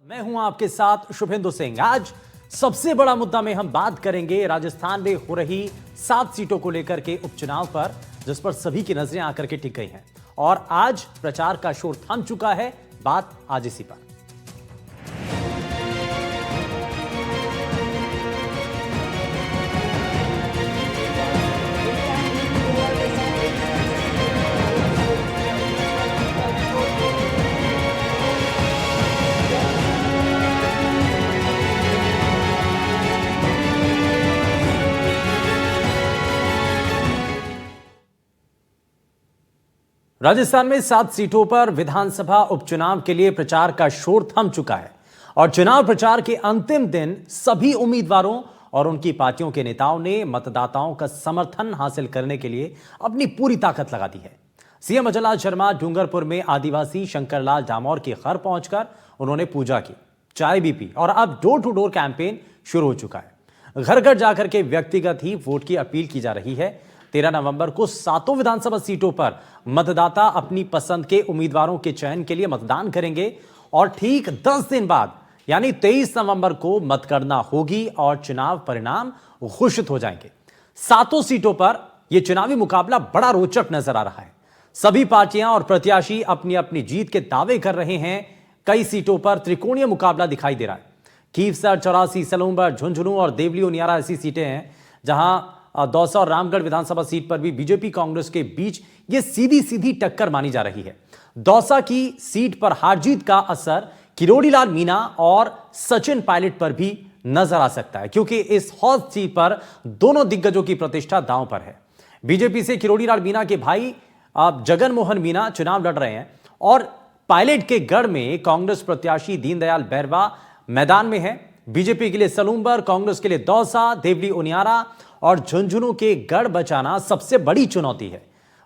मैं हूं आपके साथ शुभेंदु सिंह। आज सबसे बड़ा मुद्दा में हम बात करेंगे राजस्थान में हो रही 7 सीटों को लेकर के उपचुनाव पर, जिस पर सभी की नजरें आकर के टिक गई हैं और आज प्रचार का शोर थम चुका है। बात आज इसी पर। राजस्थान में 7 सीटों पर विधानसभा उपचुनाव के लिए प्रचार का शोर थम चुका है और चुनाव प्रचार के अंतिम दिन सभी उम्मीदवारों और उनकी पार्टियों के नेताओं ने मतदाताओं का समर्थन हासिल करने के लिए अपनी पूरी ताकत लगा दी है। सीएम अचलराज शर्मा डूंगरपुर में आदिवासी शंकरलाल डामोर के घर पहुंचकर उन्होंने पूजा की, चाय भी पी और अब डोर टू डोर कैंपेन शुरू हो चुका है। घर घर जाकर के व्यक्तिगत ही वोट की अपील की जा रही है। 13 नवंबर को 7 विधानसभा सीटों पर मतदाता अपनी पसंद के उम्मीदवारों के चयन के लिए मतदान करेंगे और ठीक 10 दिन बाद यानी 23 नवंबर को मतगणना होगी और चुनाव परिणाम घोषित हो जाएंगे। 7 सीटों पर यह चुनावी मुकाबला बड़ा रोचक नजर आ रहा है। सभी पार्टियां और प्रत्याशी अपनी अपनी जीत के दावे कर रहे हैं। कई सीटों पर त्रिकोणीय मुकाबला दिखाई दे रहा है। खीवसर, चौरासी, सलूंबर, झुंझुनू और देवली उनियारा ऐसी सीटें हैं जहां दौसा और रामगढ़ विधानसभा सीट पर भी बीजेपी कांग्रेस के बीच यह सीधी सीधी टक्कर मानी जा रही है। दौसा की सीट पर हार जीत का असर किरोड़ीलाल मीणा और सचिन पायलट पर भी नजर आ सकता है, क्योंकि इस हौज सीट पर दोनों दिग्गजों की प्रतिष्ठा दांव पर है। बीजेपी से किरोड़ीलाल मीणा के भाई जगन मोहन मीणा चुनाव लड़ रहे हैं और पायलट के गढ़ में कांग्रेस प्रत्याशी दीनदयाल बैरवा मैदान में है। बीजेपी के लिए सलूंबर, कांग्रेस के लिए दौसा, देवली उनियारा और झुंझुनू के गढ़ बचाना सबसे बड़ी चुनौती है।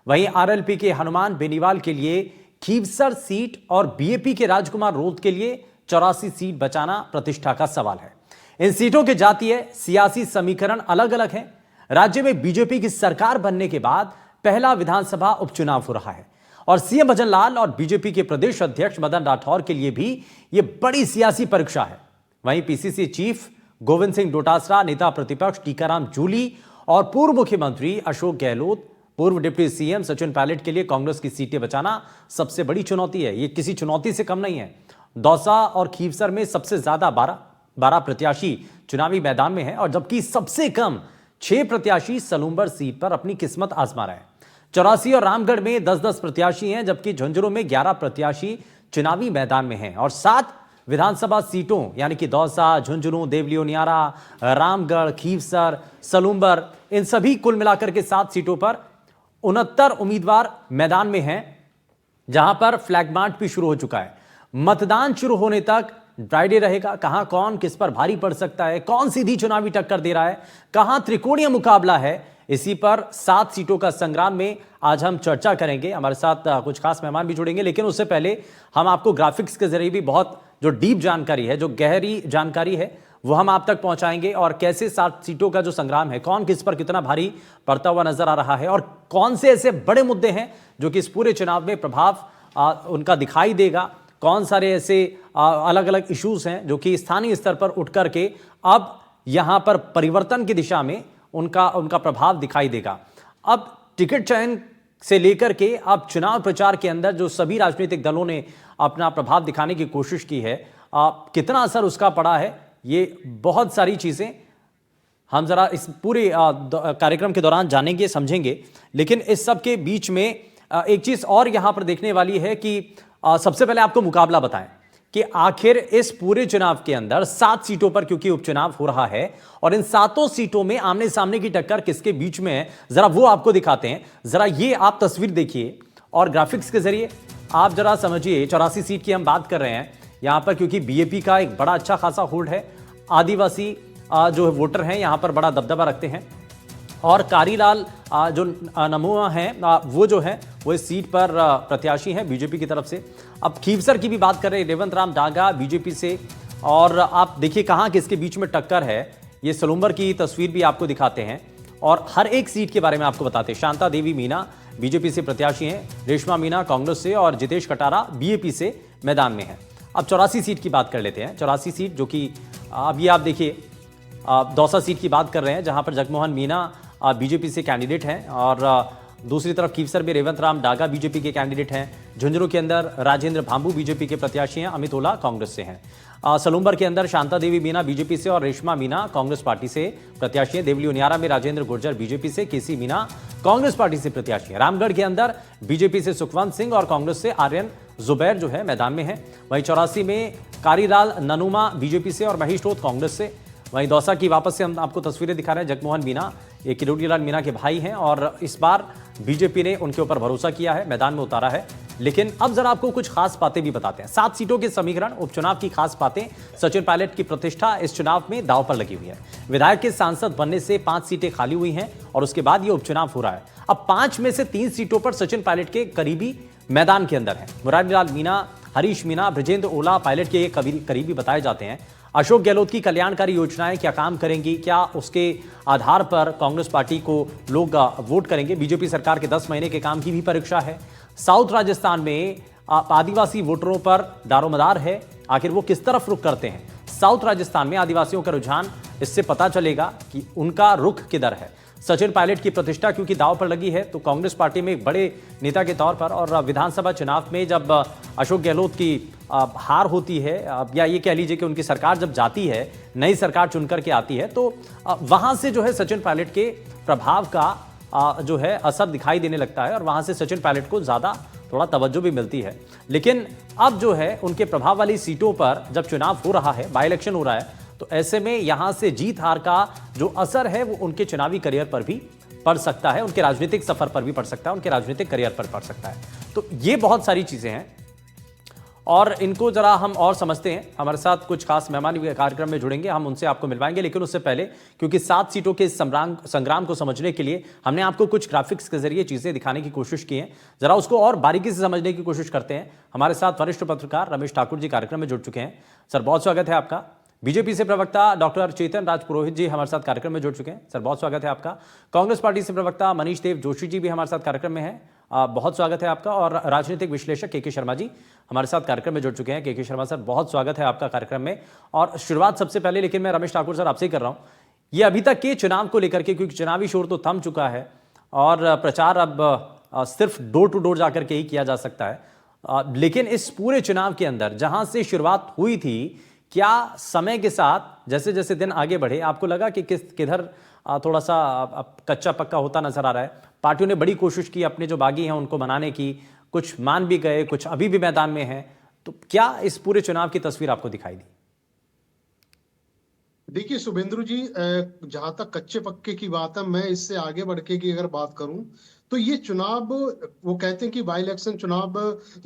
वहीं आरएलपी के हनुमान बेनीवाल के लिए खीवसर सीट और बीएपी के राजकुमार रोत के लिए 84 सीट बचाना प्रतिष्ठा का सवाल है। इन सीटों के जातीय सियासी समीकरण अलग अलग हैं। राज्य में बीजेपी की सरकार बनने के बाद पहला विधानसभा उपचुनाव हो रहा है और सीएम भजन लाल और बीजेपी के प्रदेश अध्यक्ष मदन राठौर के लिए भी यह बड़ी सियासी परीक्षा है। वहीं पीसीसी चीफ गोविंद सिंह डोटासरा, नेता प्रतिपक्ष टीकाराम जूली और पूर्व मुख्यमंत्री अशोक गहलोत, पूर्व डिप्टी सीएम सचिन पायलट के लिए कांग्रेस की सीटें बचाना सबसे बड़ी चुनौती है। यह किसी चुनौती से कम नहीं है। दौसा और खीवसर में सबसे ज्यादा 12 प्रत्याशी चुनावी मैदान में हैं और जबकि सबसे कम 6 प्रत्याशी सलूंबर सीट पर अपनी किस्मत आजमा रहे हैं। चौरासी और रामगढ़ में 10-10 प्रत्याशी हैं, जबकि झुंझुनू में 11 प्रत्याशी चुनावी मैदान में हैं और 7 विधानसभा सीटों यानी कि दौसा, झुंझुनू, देवली उनियारा, रामगढ़, खीवसर, सलूंबर, इन सभी कुल मिलाकर के 7 सीटों पर 69 उम्मीदवार मैदान में हैं, जहां पर फ्लैग मार्च भी शुरू हो चुका है। मतदान शुरू होने तक ड्राई डे रहेगा। कहां कौन किस पर भारी पड़ सकता है, कौन सीधी चुनावी टक्कर दे रहा है, कहां त्रिकोणीय मुकाबला है, इसी पर 7 सीटों का संग्राम में आज हम चर्चा करेंगे। हमारे साथ कुछ खास मेहमान भी जुड़ेंगे, लेकिन उससे पहले हम आपको ग्राफिक्स के जरिए भी बहुत जो डीप जानकारी है, जो गहरी जानकारी है, वो हम आप तक पहुंचाएंगे और कैसे 7 सीटों का जो संग्राम है, कौन किस पर कितना भारी पड़ता हुआ नजर आ रहा है और कौन से ऐसे बड़े मुद्दे हैं जो कि इस पूरे चुनाव में प्रभाव उनका दिखाई देगा, कौन सारे ऐसे अलग अलग इश्यूज हैं जो कि स्थानीय स्तर पर उठ करके अब यहां पर परिवर्तन की दिशा में उनका प्रभाव दिखाई देगा। अब टिकट चयन से लेकर के अब चुनाव प्रचार के अंदर जो सभी राजनीतिक दलों ने अपना प्रभाव दिखाने की कोशिश की है, कितना असर उसका पड़ा है, ये बहुत सारी चीजें हम जरा इस पूरे कार्यक्रम के दौरान जानेंगे, समझेंगे। लेकिन इस सब के बीच में एक चीज और यहां पर देखने वाली है कि सबसे पहले आपको मुकाबला बताएं कि आखिर इस पूरे चुनाव के अंदर 7 सीटों पर क्योंकि उपचुनाव हो रहा है और इन 7 सीटों में आमने सामने की टक्कर किसके बीच में है, जरा वो आपको दिखाते हैं। जरा ये आप तस्वीर देखिए और ग्राफिक्स के जरिए आप जरा समझिए। 84 सीट की हम बात कर रहे हैं यहां पर, क्योंकि बीएपी का एक बड़ा अच्छा खासा होल्ड है। आदिवासी जो वोटर हैं यहां पर बड़ा दबदबा रखते हैं और कारीलाल जो नमोआ हैं वो जो है वो इस सीट पर प्रत्याशी हैं बीजेपी की तरफ से। अब खीवसर की भी बात कर रहे हैं, रेवंत राम डागा बीजेपी से, और आप देखिए कहां किसके बीच में टक्कर है। ये सलूंबर की तस्वीर भी आपको दिखाते हैं और हर एक सीट के बारे में आपको बताते हैं। शांता देवी मीणा बीजेपी से प्रत्याशी हैं, रेशमा मीणा कांग्रेस से और जितेश कटारा बीएपी से मैदान में है। अब 84 सीट की बात कर लेते हैं। 84 सीट जो कि अब ये आप देखिए, दौसा सीट की बात कर रहे हैं जहां पर जगमोहन मीना बीजेपी से कैंडिडेट हैं और दूसरी तरफ कीवसर में रेवंत राम डागा बीजेपी के कैंडिडेट हैं। झुंझुनू के अंदर राजेंद्र भांबू बीजेपी के प्रत्याशी हैं, अमित ओला कांग्रेस से हैं। सलूंबर के अंदर शांता देवी मीना बीजेपी से और रेशमा मीना कांग्रेस पार्टी से प्रत्याशी हैं। देवली उनियारा में राजेंद्र गुर्जर बीजेपी से, केसी मीना कांग्रेस पार्टी से प्रत्याशी हैं। रामगढ़ के अंदर बीजेपी से सुखवंत सिंह और कांग्रेस से आर्यन जुबैर जो है मैदान में है। वहीं 84 में कारीलाल ननुमा बीजेपी से और महेश रोत कांग्रेस से। वहीं दौसा की वापस से हम आपको तस्वीरें दिखा रहे हैं। जगमोहन मीना ये किरोड़ीलाल मीना के भाई हैं और इस बार बीजेपी ने उनके ऊपर भरोसा किया है, मैदान में उतारा है। लेकिन अब जरा आपको कुछ खास बातें भी बताते हैं। 7 सीटों के समीकरण, उपचुनाव की खास बातें, सचिन पायलट की प्रतिष्ठा इस चुनाव में दांव पर लगी हुई है। विधायक के सांसद बनने से 5 सीटें खाली हुई हैं और उसके बाद ये उपचुनाव हो रहा है। अब 5 में से 3 सीटों पर सचिन पायलट के करीबी मैदान के अंदर हैं। मुरारीलाल मीना, हरीश मीना, ब्रजेंद्र ओला पायलट के करीबी बताए जाते हैं। अशोक गहलोत की कल्याणकारी योजनाएं क्या काम करेंगी, क्या उसके आधार पर कांग्रेस पार्टी को लोग वोट करेंगे। बीजेपी सरकार के 10 महीने के काम की भी परीक्षा है। साउथ राजस्थान में आदिवासी वोटरों पर दारोमदार है, आखिर वो किस तरफ रुख करते हैं। साउथ राजस्थान में आदिवासियों का रुझान, इससे पता चलेगा कि उनका रुख किधर है। सचिन पायलट की प्रतिष्ठा क्योंकि दांव पर लगी है, तो कांग्रेस पार्टी में एक बड़े नेता के तौर पर और विधानसभा चुनाव में जब अशोक गहलोत की हार होती है, या ये कह लीजिए कि उनकी सरकार जब जाती है, नई सरकार चुनकर के आती है, तो वहां से जो है सचिन पायलट के प्रभाव का जो है असर दिखाई देने लगता है और वहां से सचिन पायलट को ज्यादा थोड़ा तवज्जो भी मिलती है। लेकिन अब जो है उनके प्रभाव वाली सीटों पर जब चुनाव हो रहा है, बाई इलेक्शन हो रहा है, तो ऐसे में यहां से जीत हार का जो असर है वो उनके चुनावी करियर पर भी पड़ सकता है, उनके राजनीतिक सफर पर भी पड़ सकता है, उनके राजनीतिक करियर पर पड़ सकता है। तो ये बहुत सारी चीजें हैं और इनको जरा हम और समझते हैं। हमारे साथ कुछ खास मेहमान भी कार्यक्रम में जुड़ेंगे, हम उनसे आपको मिलवाएंगे। लेकिन उससे पहले, क्योंकि 7 सीटों के संग्राम को समझने के लिए हमने आपको कुछ ग्राफिक्स के जरिए चीजें दिखाने की कोशिश की है, जरा उसको और बारीकी से समझने की कोशिश करते हैं। हमारे साथ वरिष्ठ पत्रकार रमेश ठाकुर जी कार्यक्रम में जुड़ चुके हैं। सर, बहुत स्वागत है आपका। बीजेपी से प्रवक्ता डॉक्टर चेतन राज पुरोहित जी हमारे साथ कार्यक्रम में जुड़ चुके हैं। सर, बहुत स्वागत है आपका। कांग्रेस पार्टी से प्रवक्ता मनीष देव जोशी जी भी हमारे साथ कार्यक्रम में हैं। बहुत स्वागत है आपका। और राजनीतिक विश्लेषक के शर्मा जी हमारे साथ कार्यक्रम में जुड़ चुके हैं। के शर्मा सर, बहुत स्वागत है आपका कार्यक्रम में। और शुरुआत सबसे पहले लेकिन मैं रमेश ठाकुर सर आपसे ही कर रहा हूं, ये अभी तक के चुनाव को लेकर के, क्योंकि चुनावी शोर तो थम चुका है और प्रचार अब सिर्फ डोर टू डोर जाकर के ही किया जा सकता है, लेकिन इस पूरे चुनाव के अंदर जहां से शुरुआत हुई थी, क्या समय के साथ जैसे जैसे दिन आगे बढ़े आपको लगा कि किधर थोड़ा सा कच्चा पक्का होता नजर आ रहा है? पार्टियों ने बड़ी कोशिश की अपने जो बागी हैं उनको मनाने की, कुछ मान भी गए, कुछ अभी भी मैदान में हैं, तो क्या इस पूरे चुनाव की तस्वीर आपको दिखाई दी? देखिए शुभेंद्र जी, जहां तक कच्चे पक्के की बात है, मैं इससे आगे बढ़ के की अगर बात करूं तो ये चुनाव, वो कहते हैं कि बाई इलेक्शन चुनाव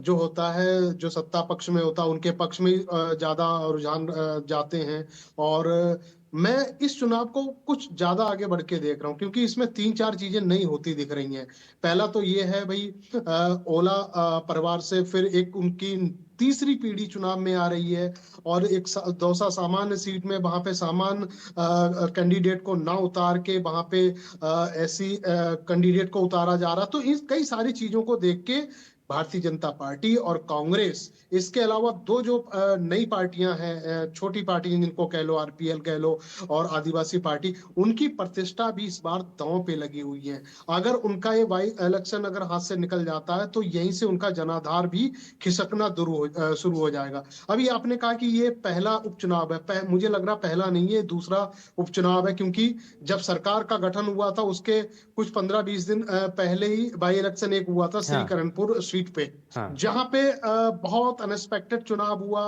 जो होता है, जो सत्ता पक्ष में होता है उनके पक्ष में ज्यादा रुझान जाते हैं। और मैं इस चुनाव को कुछ ज्यादा आगे बढ़ के देख रहा हूँ, क्योंकि इसमें 3-4 चीजें नई होती दिख रही हैं। पहला तो ये है भाई, ओला परिवार से फिर एक उनकी तीसरी पीढ़ी चुनाव में आ रही है और एक दौसा सामान्य सीट में वहां पे सामान्य कैंडिडेट को ना उतार के वहां पे ऐसी कैंडिडेट को उतारा जा रहा। तो इस कई सारी चीजों को देख के भारतीय जनता पार्टी और कांग्रेस, इसके अलावा 2 जो नई पार्टियां हैं, छोटी पार्टी जिनको कह लो, आरपीएल कह लो, और आदिवासी पार्टी, उनकी प्रतिष्ठा भी इस बार दांव पे लगी हुई है। अगर उनका ये बाई इलेक्शन अगर हाथ से निकल जाता है तो यहीं से उनका जनाधार भी खिसकना शुरू हो जाएगा। अभी आपने कहा कि ये पहला उपचुनाव है, मुझे लग रहा पहला नहीं है, दूसरा उपचुनाव है, क्योंकि जब सरकार का गठन हुआ था उसके कुछ 15-20 दिन पहले ही बाई इलेक्शन एक हुआ था श्रीकरणपुर सीट पे, जहां पे बहुत अनएक्सपेक्टेड चुनाव हुआ।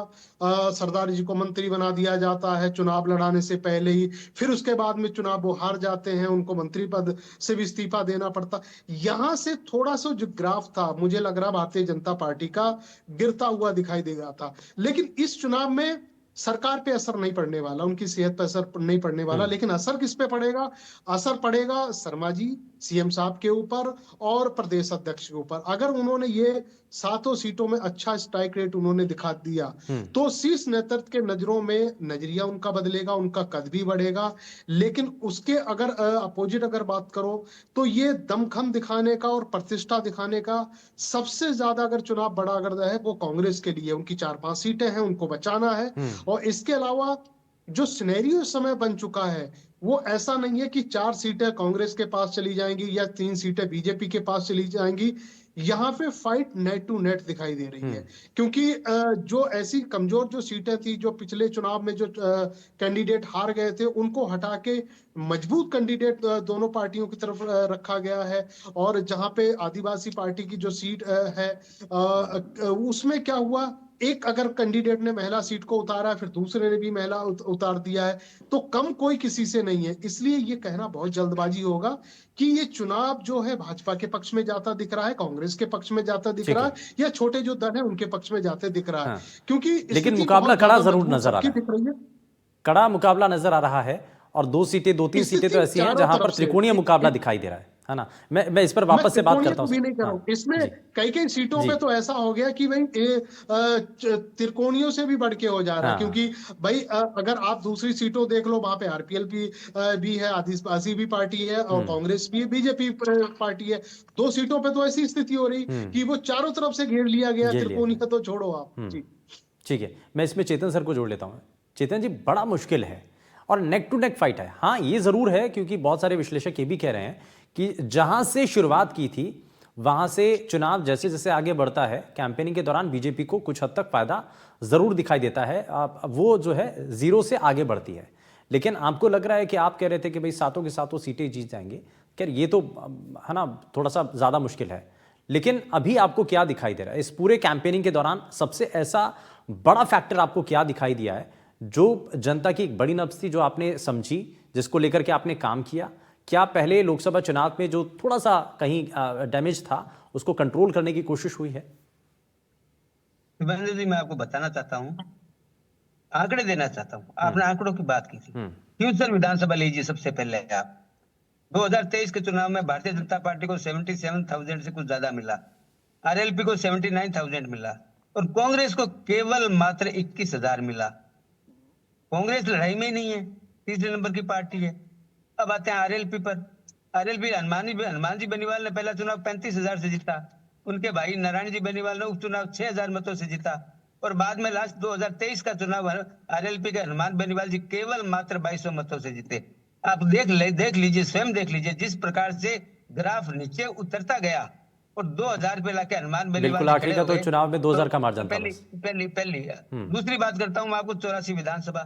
सरदार जी को मंत्री बना दिया जाता है चुनाव लड़ाने से पहले ही, फिर उसके बाद में चुनाव वो हार जाते हैं, उनको मंत्री पद से भी इस्तीफा देना पड़ता। यहां से थोड़ा सा जो ग्राफ था, मुझे लग रहा भारतीय जनता पार्टी का गिरता हुआ दिखाई दे रहा था। लेकिन इस चुनाव में सरकार पे असर नहीं पड़ने वाला, उनकी सेहत पे असर नहीं पड़ने वाला, लेकिन असर किस पे पड़ेगा? असर पड़ेगा शर्मा जी, सीएम साहब के ऊपर और प्रदेश अध्यक्ष के ऊपर। अगर उन्होंने ये 7 सीटों में अच्छा स्ट्राइक रेट उन्होंने दिखा दिया तो शीर्ष नेतृत्व के नजरों में नजरिया उनका बदलेगा, उनका कद भी बढ़ेगा। लेकिन उसके अगर अपोजिट अगर बात करो तो ये दमखम दिखाने का और प्रतिष्ठा दिखाने का सबसे ज्यादा अगर चुनाव बड़ा अगर है वो कांग्रेस के लिए। उनकी 4-5 सीटें हैं, उनको बचाना है। और इसके अलावा जो सिनेरियो इस समय बन चुका है वो ऐसा नहीं है कि 4 सीटें कांग्रेस के पास चली जाएंगी या 3 सीटें बीजेपी के पास चली जाएंगी। यहाँ पे फाइट नेट टू नेट दिखाई दे रही है, क्योंकि जो ऐसी कमजोर जो सीटें थी, जो पिछले चुनाव में जो कैंडिडेट हार गए थे, उनको हटा के मजबूत कैंडिडेट दोनों पार्टियों की तरफ रखा गया है। और जहां पे आदिवासी पार्टी की जो सीट है उसमें क्या हुआ, एक अगर कैंडिडेट ने महिला सीट को उतारा, फिर दूसरे ने भी महिला उतार दिया है, तो कम कोई किसी से नहीं है। इसलिए ये कहना बहुत जल्दबाजी होगा कि ये चुनाव जो है भाजपा के पक्ष में जाता दिख रहा है, कांग्रेस के पक्ष में जाता दिख रहा है, या छोटे जो दल है उनके पक्ष में जाते दिख रहा है। क्योंकि लेकिन मुकाबला कड़ा जरूर नजर आ रहा है, कड़ा मुकाबला नजर आ रहा है। और 2 सीटें 2-3 सीटें तो ऐसी हैं जहां पर त्रिकोणीय मुकाबला दिखाई दे रहा है ना। मैं इस पर वापस से बात करता हूं। भी नहीं कर रहा हूं। इसमें कई सीटों पे तो ऐसा हो गया कि भाई त्रिकोणियों से भी बढ़ के हो जा रहा है। क्योंकि भाई अगर आप दूसरी सीटों देख लो, वहां पे आरपीएल भी है, आदिवासी भी पार्टी है, और कांग्रेस भी, बीजेपी पार्टी है। 2 सीटों पे तो ऐसी स्थिति हो रही कि वो चारों तरफ से घेर लिया गया, त्रिकोणीय तो छोड़ो आप जी। ठीक है, मैं इसमें चेतन सर को जोड़ लेता हूं। चेतन जी, बड़ा मुश्किल है और नेक टू नेक फाइट है। हाँ, ये जरूर है, क्योंकि बहुत सारे विश्लेषक ये भी कह रहे हैं कि जहां से शुरुआत की थी वहां से चुनाव जैसे जैसे आगे बढ़ता है, कैंपेनिंग के दौरान बीजेपी को कुछ हद तक फायदा जरूर दिखाई देता है। वो जो है जीरो से आगे बढ़ती है। लेकिन आपको लग रहा है कि आप कह रहे थे कि भाई 7 की 7 सीटें जीत जाएंगे, खैर ये तो है ना, थोड़ा सा ज्यादा मुश्किल है। लेकिन अभी आपको क्या दिखाई दे रहा है इस पूरे कैंपेनिंग के दौरान? सबसे ऐसा बड़ा फैक्टर आपको क्या दिखाई दिया है जो जनता की एक बड़ी नब्ज थी, जो आपने समझी, जिसको लेकर के आपने काम किया? क्या पहले लोकसभा चुनाव में जो थोड़ा सा कहीं डैमेज था उसको कंट्रोल करने की कोशिश हुई है? शुभेंदु जी, मैं आपको बताना चाहता हूँ, आंकड़े देना चाहता हूँ। आपने आंकड़ों की बात की थी, फ्यूचर विधानसभा लीजिए। सबसे पहले आप 2023 के चुनाव में भारतीय जनता पार्टी को 77,000 से कुछ ज्यादा मिला, आरएलपी को 79,000 मिला, और कांग्रेस को केवल मात्र 21,000 मिला। कांग्रेस लड़ाई में ही नहीं है, तीसरे नंबर की पार्टी है। अब आते हैं आरएलपी पर। आरएलपी हनुमान जी बेनीवाल ने पहला चुनाव 35,000 से जीता, उनके भाई नारायण जी बेनीवाल ने उपचुनाव 6,000 मतों से जीता, और बाद में लास्ट 2023 का चुनाव आरएलपी के हनुमान बेनीवाल जी केवल मात्र 2200 मतों से जीते। आप देख लीजिए, स्वयं देख लीजिए, जिस प्रकार से ग्राफ नीचे उतरता गया, और 2000 पे लाके हनुमान बेनीवाल आखिरी का तो चुनाव में 2000 का मार्जिन था। पहली दूसरी बात करता हूं मैं आपको, 84 विधानसभा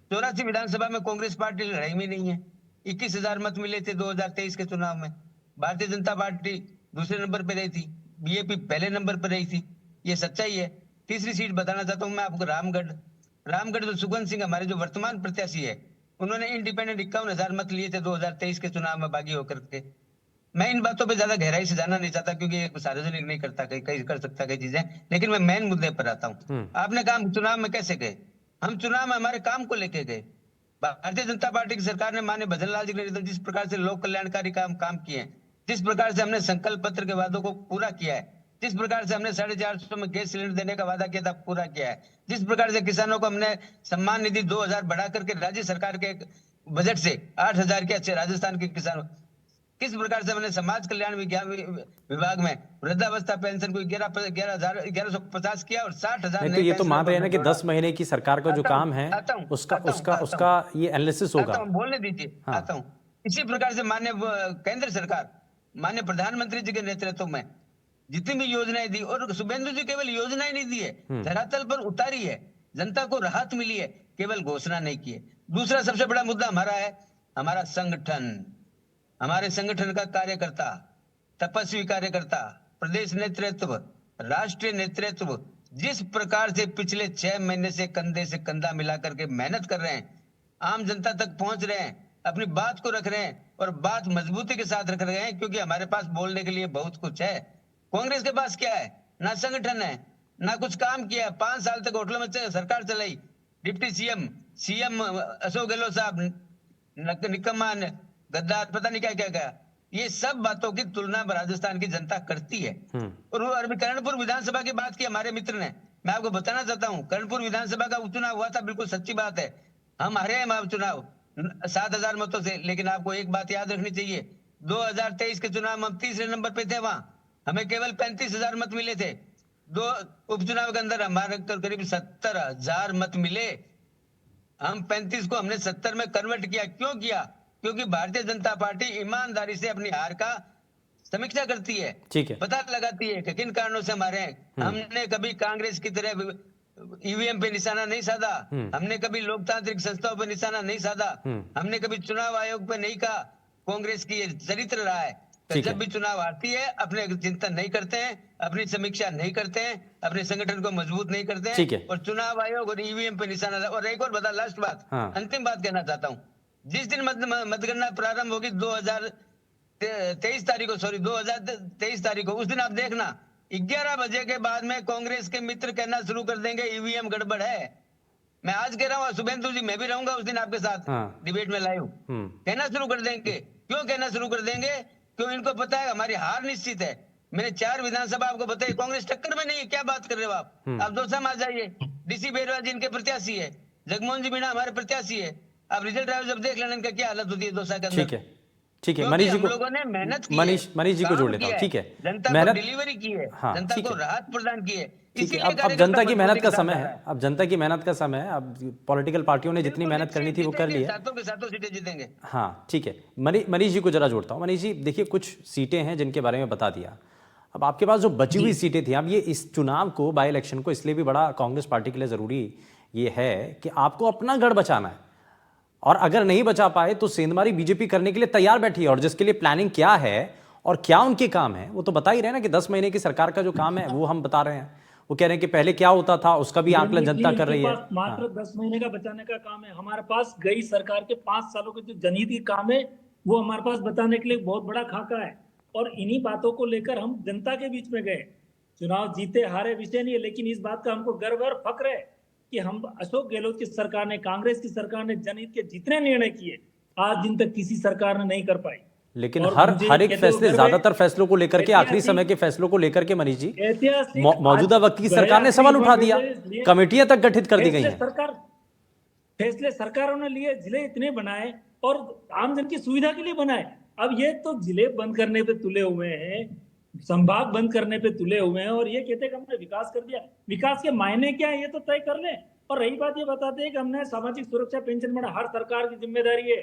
84 विधानसभा में कांग्रेस पार्टी लड़ाई में नहीं है। 21,000 मत मिले थे 2023 के चुनाव में। भारतीय जनता पार्टी दूसरे नंबर पर रही थी, बीजेपी पहले नंबर पर रही थी, ये सच्चाई है। तीसरी सीट बताना चाहता हूं मैं आपको, रामगढ़ तो सुगंध सिंह हमारे जो वर्तमान प्रत्याशी है, उन्होंने इंडिपेंडेंट 51,000 मत लिए थे 2023 के चुनाव में बागी होकर के। मैं इन बातों पे ज्यादा गहराई से जाना नहीं चाहता, क्योंकि सार्वजनिक नहीं करता, कई कर सकता कई चीजें, लेकिन मैं मेन मुद्दे पर आता हूं। आपने कहा चुनाव में कैसे गए? हम चुनाव में हमारे काम को लेके गए। भारतीय जनता पार्टी की सरकार ने माननीय भजन लाल जी के नेतृत्व जिस प्रकार से लोक कल्याणकारी काम किए, जिस प्रकार से हमने संकल्प पत्र के वादों को पूरा किया है, जिस प्रकार से हमने 450 में गैस सिलेंडर देने का वादा किया था, पूरा किया है, जिस प्रकार से किसानों को हमने सम्मान निधि 2000 बढ़ा करके राज्य सरकार के बजट से 8,000 किया राजस्थान के किसानों, किस प्रकार से हमने समाज कल्याण विभाग में वृद्धावस्था पेंशन को 1150 किया, और 60,000 तो ये तो मान रहे हैं ना कि 10 महीने की सरकार का जो काम है उसका ये एनालिसिस होगा। बोलने दीजिए, आता हूं। इसी प्रकार से माननीय केंद्र सरकार, माननीय प्रधानमंत्री जी के नेतृत्व में जितनी भी योजनाएं दी, और शुभेंदु जी केवल योजनाएं नहीं दी है, धरातल पर उतारी है, जनता को राहत मिली है, केवल घोषणा नहीं की है। दूसरा सबसे बड़ा मुद्दा हमारा है, हमारा संगठन, हमारे संगठन का कार्यकर्ता, तपस्वी कार्यकर्ता, प्रदेश नेतृत्व, राष्ट्रीय नेतृत्व जिस प्रकार से पिछले 6 महीने से कंधे से कंधा मिलाकर के मेहनत कर रहे हैं, आम जनता तक पहुंच रहे हैं, अपनी बात को रख रहे हैं, और बात मजबूती के साथ रख रहे हैं, क्योंकि हमारे पास बोलने के लिए बहुत कुछ है। कांग्रेस के पास क्या है? ना संगठन है, ना कुछ काम किया। 5 साल तक होटलों में सरकार चलाई, डिप्टी सीएम अशोक गहलोत साहब निकम्मा, गद्दार, पता नहीं क्या क्या क्या। ये सब बातों की तुलना राजस्थान की जनता करती है। और वो अभी कर्णपुर विधानसभा की बात की हमारे मित्र ने, मैं आपको बताना चाहता हूँ, कर्णपुर विधानसभा का उपचुनाव हुआ था, बिल्कुल सच्ची बात है, हम हारे हैं वहां चुनाव 7,000 मतों से। लेकिन आपको एक बात याद रखनी चाहिए, 2023 के चुनाव में हम तीसरे नंबर पे थे, वहां हमें केवल 35,000 मत मिले थे। दो उपचुनाव के अंदर हमारे करीब 70,000 मत मिले। हम 35 को हमने 70 में कन्वर्ट किया। क्यों किया? क्योंकि भारतीय जनता पार्टी ईमानदारी से अपनी हार का समीक्षा करती है, ठीक है। पता लगाती है कि किन कारणों से हमारे हैं। हमने कभी कांग्रेस की तरह ईवीएम पे निशाना नहीं साधा, हमने कभी लोकतांत्रिक संस्थाओं पे निशाना नहीं साधा, हमने कभी चुनाव आयोग पे नहीं कहा। कांग्रेस की ये चरित्र रहा है कि जब भी चुनाव आती है अपने चिंतन नहीं करते हैं, अपनी समीक्षा नहीं करते हैं, अपने संगठन को मजबूत नहीं करते हैं, और चुनाव आयोग और ईवीएम पे निशाना। और एक और बता, लास्ट बात, अंतिम बात कहना चाहता हूँ, जिस दिन मतगणना प्रारंभ होगी 2023 तारीख को, सॉरी 2023 तारीख को, उस दिन आप देखना 11 बजे के बाद में कांग्रेस के मित्र कहना शुरू कर देंगे ईवीएम गड़बड़ है। मैं आज कह रहा हूँ शुभेंदु जी, मैं भी रहूंगा उस दिन आपके साथ डिबेट में लाइव, कहना शुरू कर देंगे। क्यों कहना शुरू कर देंगे? क्यों? इनको पता है हमारी हार निश्चित है। मैंने 4 विधानसभा आपको बताई, कांग्रेस टक्कर में नहीं है। क्या बात कर रहे हो आप दौसा में आ जाइए, डीसी बेरवा जी इनके प्रत्याशी है, जगमोहन जी मीणा हमारे प्रत्याशी है। आप रिजल्ट आए जब देख लेना इनका क्या हालत होती है दौसा के अंदर। ठीक है, ठीक है। मनीष जी को, लोगों ने मेहनत की, मनीष जी को जोड़ लेता हूँ। ठीक है, जनता को डिलीवरी की है, जनता को राहत प्रदान की है। ठीक है, अब जनता की मेहनत का समय है, अब जनता की मेहनत का समय है। अब पॉलिटिकल पार्टियों ने जितनी मेहनत करनी थी वो कर ली है। सातों के सातों सीटें जीतेंगे। हाँ ठीक है, मनीष जी को जरा जोड़ता हूँ। मनीष जी देखिए, कुछ सीटें हैं जिनके बारे में बता दिया, अब आपके पास जो बची हुई सीटें थी, अब ये इस चुनाव को, बाई इलेक्शन को इसलिए भी बड़ा कांग्रेस पार्टी के लिए जरूरी ये है कि आपको अपना गढ़ बचाना है, और अगर नहीं बचा पाए तो सेंधमारी बीजेपी करने के लिए तैयार बैठी है, और जिसके लिए प्लानिंग क्या है और क्या उनके काम है वो तो बता ही रहे ना, कि 10 महीने की सरकार का जो काम है वो हम बता रहे हैं। वो कह रहे हैं कि पहले क्या होता था उसका भी आकलन जनता कर रही है। मात्र 10 महीने का बचाने का काम है। हमारे पास गई सरकार के 5 सालों के जो जनहित काम है वो हमारे पास बताने के लिए बहुत बड़ा खाका है, और इन्हीं बातों को लेकर हम जनता के बीच में गए। चुनाव जीते हारे विषय नहीं है, लेकिन इस बात का हमको गर्व और फक्र है कि हम अशोक गहलोत की सरकार ने, कांग्रेस की सरकार ने जनहित के जितने निर्णय किए आज दिन तक किसी सरकार ने नहीं कर पाई। लेकिन हर एक फैसले, ज्यादातर फैसलों को लेकर के, आखिरी समय के फैसलों को लेकर के मनीष जी, मौजूदा वक्त की सरकार ने सवाल उठा दिया, कमेटियां तक गठित कर दी गई हैं। फैसले सरकारों ने लिए, जिले इतने बनाए और आमजन की सुविधा के लिए बनाए। अब ये तो जिले बंद करने पे तुले हुए हैं, संभाग बंद करने पे तुले हुए हैं, और ये कहते हैं कि हमने विकास कर दिया। विकास के मायने क्या है ये तो तय कर लें। और रही बात, ये बताते हैं कि हमने सामाजिक सुरक्षा पेंशन बढ़ा। हर सरकार की जिम्मेदारी है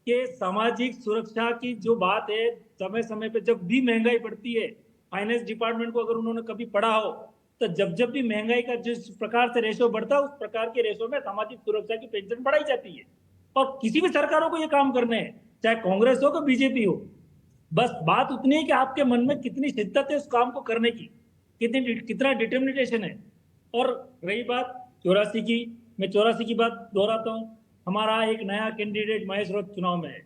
कि सामाजिक सुरक्षा की जो बात है, समय समय पे जब भी महंगाई बढ़ती है, फाइनेंस डिपार्टमेंट को अगर उन्होंने कभी पढ़ा हो तो जब भी महंगाई का जिस प्रकार से रेशो बढ़ता है उस प्रकार के रेशो में सामाजिक सुरक्षा की पेंशन बढ़ाई जाती है। और किसी भी सरकारों को ये काम करने हैं, चाहे कांग्रेस हो कि बीजेपी हो। बस बात उतनी है कि आपके मन में कितनी शिद्दत है उस काम को करने की, कितना डिटर्मिनेशन है। और रही बात 84 की, मैं 84 की बात दोहराता हूँ। हमारा एक नया कैंडिडेट महेश रोज चुनाव में है,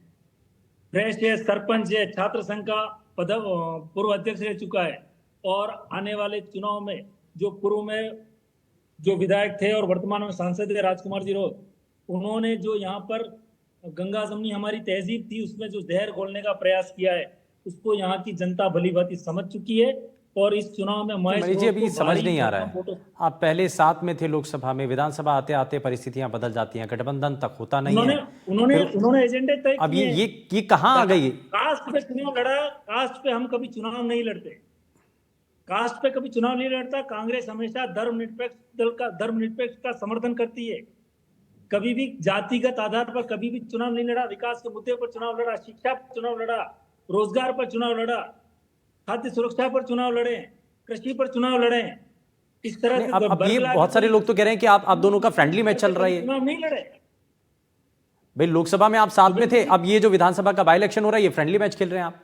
फ्रेश है, सरपंच है, छात्र संघ का पूर्व अध्यक्ष रह चुका है, और आने वाले चुनाव में जो पूर्व में जो विधायक थे और वर्तमान में सांसद है राजकुमार जी रोज, उन्होंने जो यहाँ पर गंगा जमनी हमारी तहजीब थी उसमें जो जहर घोलने का प्रयास किया है उसको यहाँ की जनता भली भांति समझ चुकी है। और इस चुनाव में मनीष जी अभी समझ नहीं आ रहा है, आप पहले साथ में थे लोकसभा में, विधानसभा आते आते परिस्थितियां बदल जाती हैं, गठबंधन तक होता नहीं है, उन्होंने एजेंडे तय अब ये कहाँ आ गई? कास्ट पे चुनाव लड़ा, कास्ट पे हम कभी चुनाव नहीं लड़ते, कास्ट पे कभी चुनाव नहीं लड़ता। कांग्रेस हमेशा धर्मनिरपेक्ष दल का, धर्मनिरपेक्ष का समर्थन करती है, कभी भी जातिगत आधार पर कभी भी चुनाव नहीं लड़ा। विकास के मुद्दे पर चुनाव लड़ा, शिक्षा पर चुनाव लड़ा, रोजगार पर चुनाव लड़ा, खाद्य सुरक्षा पर चुनाव लड़े, कृषि पर चुनाव लड़े। इस तरह से अब ये बहुत सारे लोग तो कह रहे हैं कि आप दोनों का फ्रेंडली मैच चल रहा है। चुनाव नहीं लड़े भाई, लोकसभा में आप साथ में थे, अब ये जो विधानसभा का बाई इलेक्शन हो रहा है ये फ्रेंडली मैच खेल रहे हैं आप?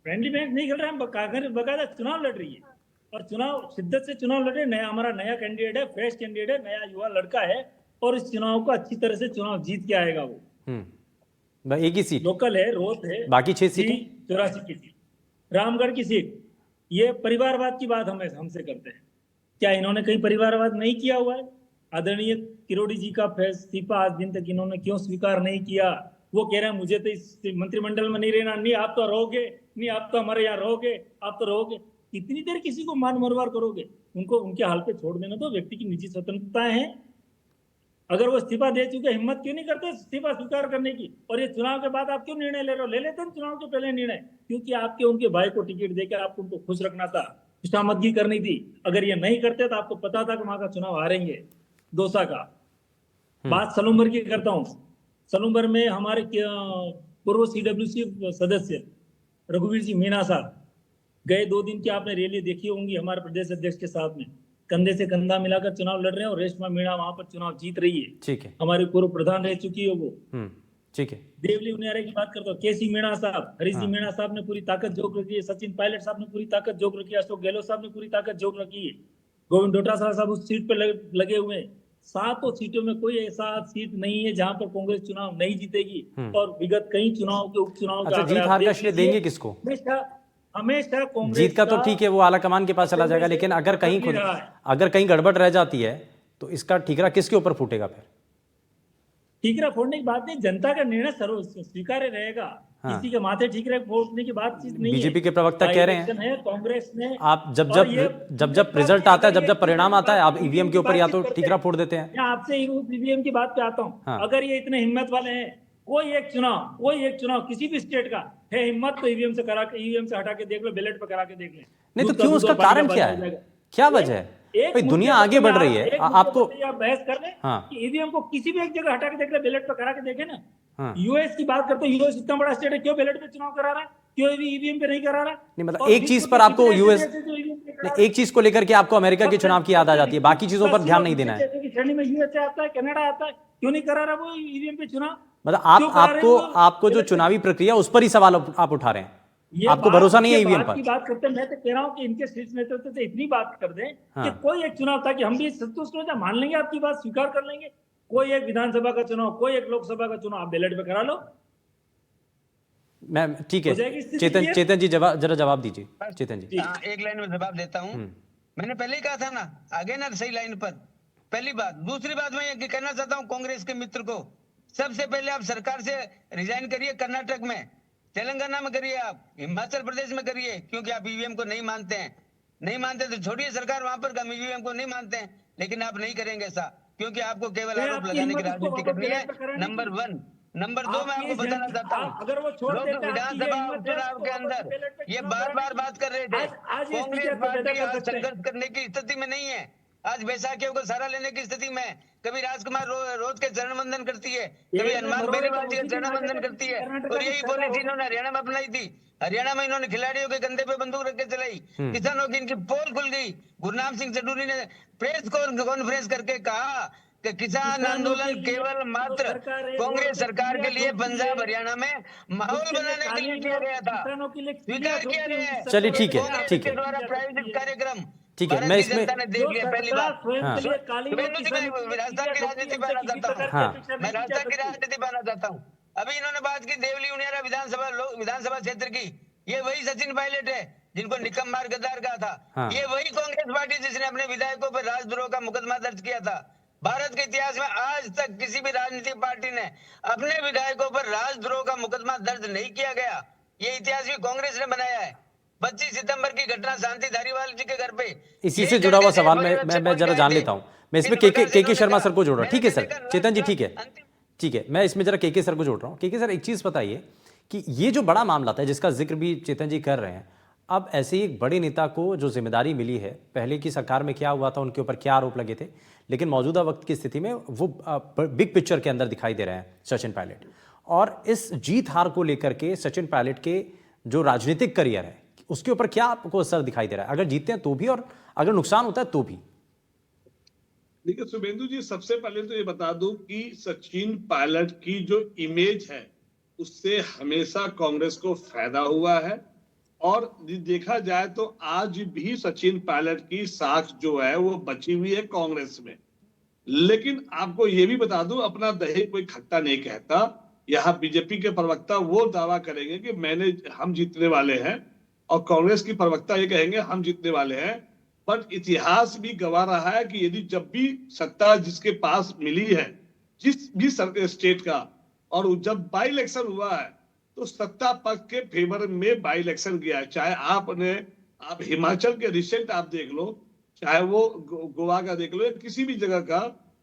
फ्रेंडली मैच नहीं खेल रहे हैं, बकायदा चुनाव लड़ रही है, और चुनाव शिद्दत से चुनाव लड़ रहे। नया हमारा नया कैंडिडेट है, फ्रेश कैंडिडेट है, नया युवा लड़का है, और इस चुनाव को अच्छी तरह से चुनाव जीत के आएगा वो। एक ही सीट लोकल है, रोज है, बाकी 6 सीटें 84 की सीट, रामगढ़ की सीट। ये परिवारवाद की बात हमसे करते हैं, क्या इन्होंने कहीं परिवारवाद नहीं किया हुआ है? आदरणीय किरोड़ी जी का इस्तीफा आज दिन तक इन्होंने क्यों स्वीकार नहीं किया? वो कह रहे हैं मुझे तो इस मंत्रिमंडल में नहीं रहना, नहीं आप तो रहोगे, नहीं आप तो हमारे यहाँ रहोगे, आप तो रहोगे। कितनी देर किसी को मान मरवार करोगे? उनको उनके हाल पे छोड़ देना। तो व्यक्ति की निजी स्वतंत्रताएं हैं, अगर वो इस्तीफा दे चुके, हिम्मत क्यों नहीं करते इस्तीफा स्वीकार करने की? और ये चुनाव के बाद आप क्यों निर्णय ले रहे हो? ले लेते हैं चुनाव के पहले निर्णय, क्योंकि आपके उनके भाई को टिकट देकर आपको उनको खुश रखना था, खुशामदगी करनी थी। अगर ये नहीं करते तो आपको पता था कि वहां का चुनाव हारेंगे दौसा का। बात सलूम्बर की करता हूँ। सलूम्बर में हमारे पूर्व CWC सदस्य रघुवीर जी मीणा साहब गए 2 दिन की आपने रैली देखी होंगी हमारे प्रदेश अध्यक्ष के साथ में, कंधे से कंधा मिलाकर चुनाव लड़ रहे हैं और रेशमा मीणा वहां पर चुनाव जीत रही है। ठीक है, हमारी पूर्व प्रधान रह चुकी है वो। ठीक है। देवली उनियारे की बात करता हूँ, KC मीणा साहब, हरीश जी मीणा साहब ने पूरी ताकत झोंक रखी है, सचिन पायलट साहब ने पूरी ताकत झोंक रखी है, अशोक गहलोत साहब ने पूरी ताकत झोंक रखी है, गोविंद डोटासरा साहब उस सीट पर लगे हुए हैं। 7 सीटों में कोई ऐसा सीट नहीं है जहां पर कांग्रेस चुनाव नहीं जीतेगी। और विगत कई चुनाव के उपचुनाव अच्छा, जीत हार का श्रेय देंगे किसको? हमेशा कांग्रेस जीत का तो ठीक है, वो आला कमान के पास चला जाएगा, लेकिन अगर कहीं गड़बड़ रह जाती है तो इसका ठीकरा किसके ऊपर फूटेगा फिर? ठीकरा फोड़ने की बात नहीं, जनता का निर्णय स्वीकार्य रहेगा। किसी के माथे ठीकरा फोड़ने की बात चीज नहीं है। बीजेपी के प्रवक्ता कह रहे हैं कांग्रेस ने, आप जब रिजल्ट आता है, जब परिणाम आता है, आप ईवीएम के ऊपर या तो ठीकरा फोड़ देते हैं। मैं आपसे ईवीएम की बात पे आता हूँ। अगर ये इतने हिम्मत वाले हैं, कोई एक चुनाव किसी भी स्टेट का है हिम्मत, तो ईवीएम से हटा के देख लो, बैलेट पे करा के देख ले। नहीं तो क्यों, उसका कारण क्या है, क्या वजह है? भाई दुनिया आगे बढ़ रही है, आपको बहस कर ले कि ईवीएम को किसी भी एक जगह हटा के देख ले, बैलेट पे करा के देखे ना। यूएस की बात करते हैं, यूएस इतना बड़ा स्टेट है, क्यों बैलेट पे चुनाव करा रहा है, क्यों ईवीएम पे नहीं करा रहा है? नहीं मतलब एक चीज पर आपको एक चीज को लेकर के आपको अमेरिका के चुनाव की याद आ जाती है, बाकी चीजों पर ध्यान नहीं देना है। श्रेणी में यूएसए आता है, कनाडा आता है, क्यों नहीं करा रहा वो ईवीएम पे चुनाव? मतलब आपको जो चुनावी प्रक्रिया उस पर ही सवाल आप उठा रहे हैं, आपको भरोसा नहीं है ईवीएम पर? बात करते हैं, मैं तो कह रहा हूँ कि इनके शीर्ष नेतृत्व से इतनी बात कर दें कि कोई एक चुनाव था कि हम भी संतुष्ट हो जाए, मान लेंगे आपकी बात, स्वीकार कर लेंगे। कोई एक विधानसभा का चुनाव, कोई एक लोकसभा का चुनाव आप बैलेट पे करा लो। मैम ठीक है, चेतन जी जरा जवाब दीजिए। चेतन जी एक लाइन में जवाब देता हूँ। मैंने पहले ही कहा था ना, आगे ना सही लाइन पर। पहली बात। दूसरी बात मैं ये कहना चाहता हूँ कांग्रेस के मित्र को, सबसे पहले आप सरकार से रिजाइन करिए, कर्नाटक में, तेलंगाना में करिए, आप हिमाचल प्रदेश में करिए, क्योंकि आप ईवीएम को नहीं मानते हैं। नहीं मानते तो छोड़िए सरकार वहां पर, हम ईवीएम को नहीं मानते हैं, लेकिन आप नहीं करेंगे ऐसा, क्योंकि आपको केवल आरोप लगाने की राजनीति करनी है। नंबर 1। नंबर 2 मैं आपको बताना चाहता हूँ, लोग विधानसभा उपचुनाव के अंदर ये बार बात कर रहे थे, कांग्रेस पार्टी आज संघर्ष करने की स्थिति में नहीं है, आज बैसाखियों को सहारा लेने की स्थिति में। कभी राजकुमार रोज के चरण वंदन करती है, कभी हनुमान बेनीवाल जी के चरण वंदन करती है, और यही पॉलिसी इन्होंने हरियाणा में अपनाई थी। हरियाणा में इन्होंने खिलाड़ियों के कंधे पे बंदूक रख के चलाई, किसानों की इनकी पोल खुल गई। गुरनाम सिंह चडूरी ने प्रेस कॉन्फ्रेंस करके कहा कि किसान आंदोलन केवल मात्र कांग्रेस सरकार के लिए पंजाब हरियाणा में माहौल बनाने के लिए किया गया था, स्वीकार किया गया है। चलिए ठीक है, ठीक है, द्वारा प्रायोजित कार्यक्रम, ठीक है। मैं इसमें देख लिया पहली बात। राजस्थान की राजनीति पर आना चाहता हूँ, मैं राजस्थान की राजनीति पर आना चाहता हूँ। अभी इन्होंने बात की देवली उनियारा विधानसभा क्षेत्र की, ये वही सचिन पायलट है जिनको निकम मार गद्दार कहा था। ये वही कांग्रेस पार्टी जिसने अपने विधायकों पर राजद्रोह का मुकदमा दर्ज किया था। भारत के इतिहास में आज तक किसी भी राजनीतिक पार्टी ने अपने विधायकों पर राजद्रोह का मुकदमा दर्ज नहीं किया गया, ये इतिहास भी कांग्रेस ने बनाया है। 25 सितंबर की घटना शांति धारीवाल जी के घर पे, इसी से जुड़ा हुआ सवाल मैं जरा जान लेता हूं। मैं इसमें के शर्मा सर को जोड़ रहा हूं। ठीक है सर, चेतन जी ठीक है, ठीक है, मैं इसमें जरा के सर को जोड़ रहा हूं। के सर एक चीज बताइए कि ये जो बड़ा मामला था जिसका जिक्र भी चेतन जी कर रहे हैं, अब ऐसे एक बड़े नेता को जो जिम्मेदारी मिली है, पहले की सरकार में क्या हुआ था, उनके ऊपर क्या आरोप लगे थे, लेकिन मौजूदा वक्त की स्थिति में वो बिग पिक्चर के अंदर दिखाई दे रहे हैं सचिन पायलट। और इस जीत हार को लेकर के सचिन पायलट के जो राजनीतिक करियर है उसके ऊपर क्या आपको असर दिखाई दे रहा है, अगर जीतते हैं तो भी और अगर नुकसान होता है तो भी? देखिए शुभेंदु जी, सबसे पहले तो ये बता दूं कि सचिन पायलट की जो इमेज है उससे हमेशा कांग्रेस को फायदा हुआ है। और देखा जाए तो आज भी सचिन पायलट की साख जो है वो बची हुई है कांग्रेस में। लेकिन आपको ये भी बता दूं, अपना दही कोई खट्टा नहीं कहता। यहाँ बीजेपी के प्रवक्ता वो दावा करेंगे कि हम जीतने वाले हैं, और कांग्रेस की प्रवक्ता ये कहेंगे हम जीतने वाले हैं। बट इतिहास भी गवाह रहा है कि यदि जब भी सत्ता जिसके पास मिली है, जिस भी स्टेट का, और जब बाई इलेक्शन हुआ है तो सत्ता पक्ष के फेवर में बाई इलेक्शन गया है। चाहे आप हिमाचल के रिसेंट आप देख लो, चाहे वो गोवा का देख लो, या किसी भी जगह का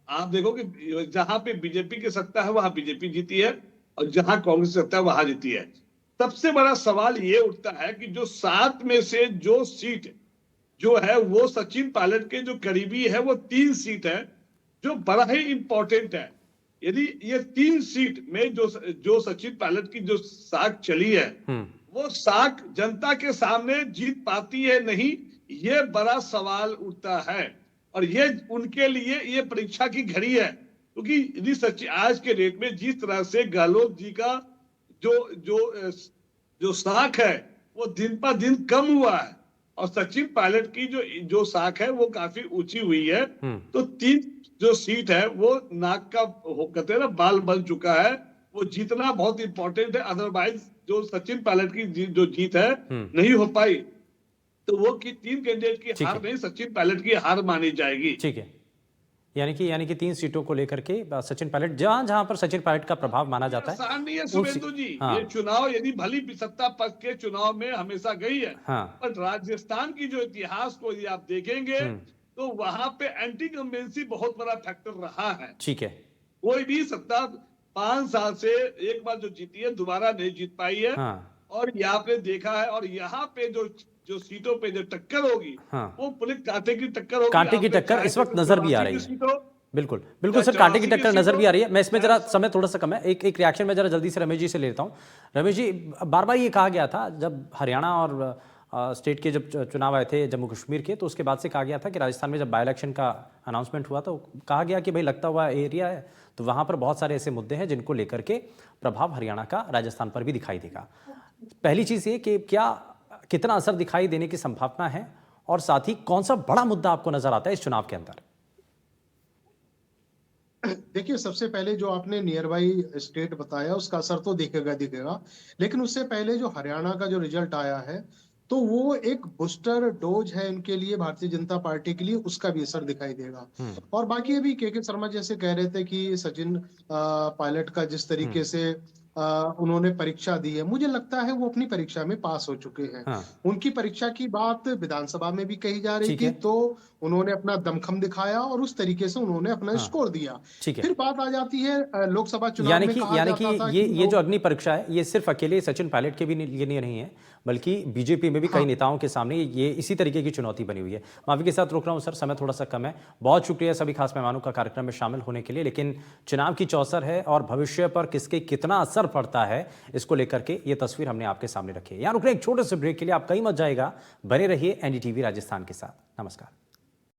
आप देखो कि जहां पे बीजेपी की सत्ता है वहां बीजेपी जीती है और जहां कांग्रेस की सत्ता है वहां जीती है। सबसे बड़ा सवाल ये उठता है कि जो 7 में से जो सीट जो है वो सचिन पायलट के जो करीबी है वो 3 सीट है जो बड़ा ही इंपॉर्टेंट है। यदि ये 3 सीट में जो सचिन पायलट की जो साख चली है वो साख जनता के सामने जीत पाती है नहीं, ये बड़ा सवाल उठता है। और ये उनके लिए ये परीक्षा की घड़ी है, क्योंकि यदि सचिन आज के डेट में जिस तरह से गहलोत जी का जो साख है वो दिन पर दिन कम हुआ है और सचिन पायलट की जो साख है वो काफी ऊंची हुई है, तो 3 जो सीट है वो नाक का कहते हैं ना बाल बन चुका है, वो जीतना बहुत इंपॉर्टेंट है। अदरवाइज जो सचिन पायलट की जो जीत है नहीं हो पाई तो वो की 3 कैंडिडेट की हार नहीं, सचिन पायलट की हार मानी जाएगी। ठीक है, यानी कि 3 सीटों को लेकर के सचिन पायलट जहां पर सचिन पायलट का प्रभाव माना जाता है। आसान नहीं है शुभेंदु जी, ये चुनाव यदि भली सत्ता पक्ष के चुनाव में हमेशा गई है, पर राजस्थान की जो इतिहास को यदि आप देखेंगे तो वहां पे एंटी कंबेंसी बहुत बड़ा फैक्टर रहा है। ठीक है, कोई भी सत्ता 5 साल से एक बार जो जीती है दोबारा नहीं जीत पाई है। और यहाँ पे देखा है, और यहाँ पे जो सीटों पे जो टक्कर होगी वो पुलिस कांटे की टक्कर होगी। कांटे की टक्कर इस वक्त नजर भी आ रही है। बिल्कुल सर, कांटे की टक्कर नजर भी आ रही है। मैं इसमें जरा समय थोड़ा सा कम है, एक रिएक्शन में जरा जल्दी से रमेश जी से लेता हूँ। रमेश जी, बार बार ये कहा गया था जब हरियाणा और स्टेट के जब चुनाव आए थे जम्मू कश्मीर के, तो उसके बाद से कहा गया था कि राजस्थान में जब बाई इलेक्शन का अनाउंसमेंट हुआ तो कहा गया कि भाई लगता हुआ एरिया है तो वहाँ पर बहुत सारे ऐसे मुद्दे हैं जिनको लेकर के प्रभाव हरियाणा का राजस्थान पर भी दिखाई देगा। पहली चीज़ ये कि कितना असर दिखाई देने की संभावना है, और साथ ही कौन सा बड़ा मुद्दा आपको नजर आता है इस चुनाव के अंदर? देखिए, सबसे पहले जो आपने नियर बाई स्टेट बताया उसका असर तो दिखेगा, लेकिन उससे पहले जो हरियाणा का जो रिजल्ट आया है तो वो एक बूस्टर डोज है इनके लिए, भारतीय जनता पार्टी के लिए, उसका भी असर दिखाई देगा। और बाकी अभी के शर्मा जैसे कह रहे थे कि सचिन पायलट का जिस तरीके से उन्होंने परीक्षा दी है, मुझे लगता है वो अपनी परीक्षा में पास हो चुके हैं। उनकी परीक्षा की बात विधानसभा में भी कही जा रही थी, तो उन्होंने अपना दमखम दिखाया और उस तरीके से उन्होंने अपना स्कोर दिया। फिर बात आ जाती है लोकसभा चुनाव में, यानी कि ये जो अग्नि परीक्षा है ये सिर्फ अकेले सचिन पायलट के भी लिए नहीं है, बल्कि बीजेपी में भी कई नेताओं के सामने ये इसी तरीके की चुनौती बनी हुई है। माफी के साथ रोक रहा हूं सर, समय थोड़ा सा कम है। बहुत शुक्रिया सभी खास मेहमानों का कार्यक्रम में शामिल होने के लिए। लेकिन चुनाव की चौसर है और भविष्य पर किसके कितना असर पड़ता है इसको लेकर के ये तस्वीर हमने आपके सामने रखी है। यहां रुक रहे एक छोटे से ब्रेक के लिए, आप कहीं मत जाएगा, बने रहिए एनडीटीवी राजस्थान के साथ। नमस्कार।